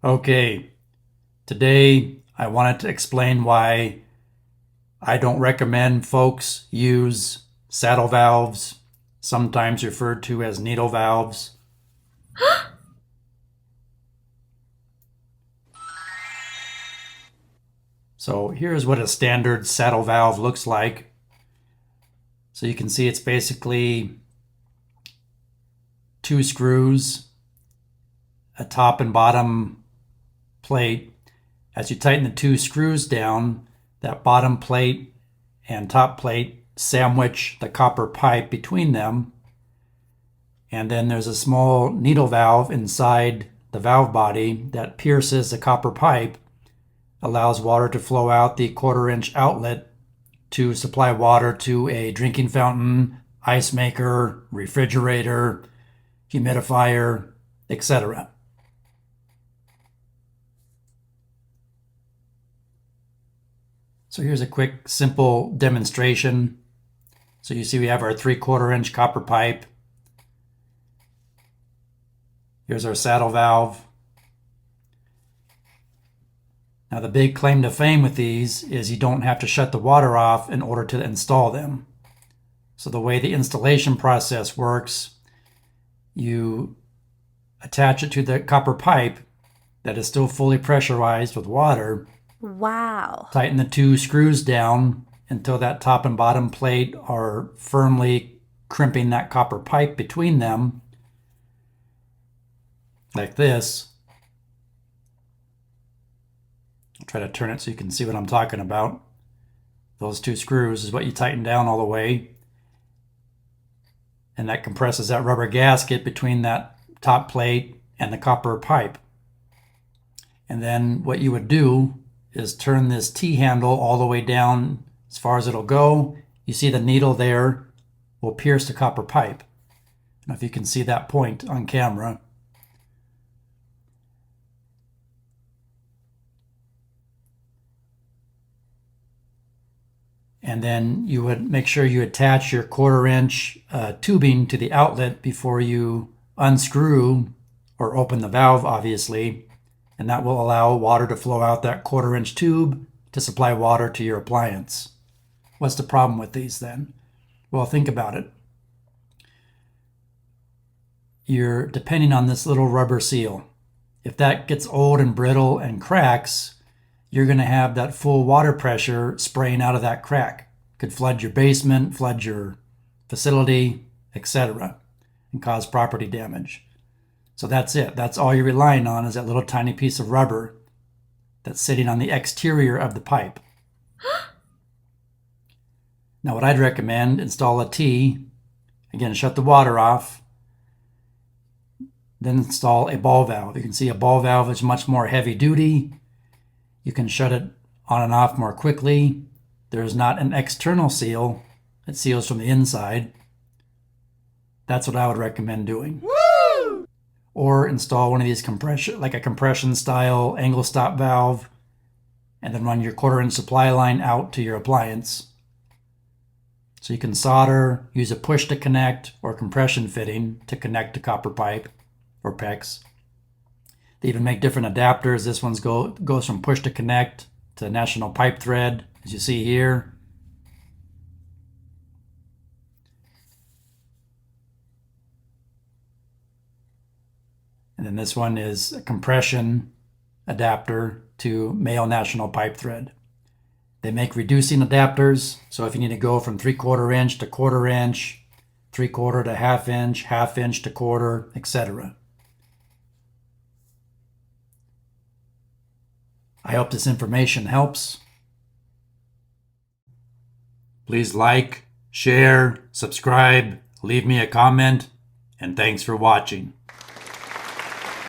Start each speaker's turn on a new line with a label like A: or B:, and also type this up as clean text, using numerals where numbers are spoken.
A: Okay, today I wanted to explain why I don't recommend folks use saddle valves, sometimes referred to as needle valves. So here's what a standard saddle valve looks like. So you can see it's basically two screws, a top and bottom plate. As you tighten the two screws down, that bottom plate and top plate sandwich the copper pipe between them. And then there's a small needle valve inside the valve body that pierces the copper pipe, allows water to flow out the 1/4-inch outlet to supply water to a drinking fountain, ice maker, refrigerator, humidifier, etc. So here's a quick, simple demonstration. So you see we have our 3/4-inch copper pipe. Here's our saddle valve. Now the big claim to fame with these is you don't have to shut the water off in order to install them. So the way the installation process works, you attach it to the copper pipe that is still fully pressurized with water.
B: Wow.
A: Tighten the two screws down until that top and bottom plate are firmly crimping that copper pipe between them, like this. I'll try to turn it so you can see what I'm talking about. Those two screws is what you tighten down all the way. And that compresses that rubber gasket between that top plate and the copper pipe. And then what you would do is turn this T-handle all the way down as far as it'll go. You see the needle there will pierce the copper pipe. I don't know if you can see that point on camera. And then you would make sure you attach your 1/4-inch tubing to the outlet before you unscrew or open the valve, obviously. And that will allow water to flow out that 1/4-inch tube to supply water to your appliance. What's the problem with these then? Well, think about it. You're depending on this little rubber seal. If that gets old and brittle and cracks, you're going to have that full water pressure spraying out of that crack. Could flood your basement, flood your facility, etc., and cause property damage. So that's it. That's all you're relying on is that little tiny piece of rubber that's sitting on the exterior of the pipe. Now what I'd recommend, install a T. Again, shut the water off. Then install a ball valve. You can see a ball valve is much more heavy duty. You can shut it on and off more quickly. There's not an external seal. It seals from the inside. That's what I would recommend doing.
B: Woo!
A: Or install one of these compression style angle stop valve, and then run your 1/4-inch supply line out to your appliance. So you can solder, use a push to connect or compression fitting to connect to copper pipe or PEX. They even make different adapters. This one goes from push to connect to national pipe thread, as you see here. And then this one is a compression adapter to male national pipe thread. They make reducing adapters, so if you need to go from 3/4-inch to 1/4-inch, 3/4 to 1/2 inch, 1/2 inch to 1/4, etc. I hope this information helps. Please like, share, subscribe, leave me a comment, and thanks for watching.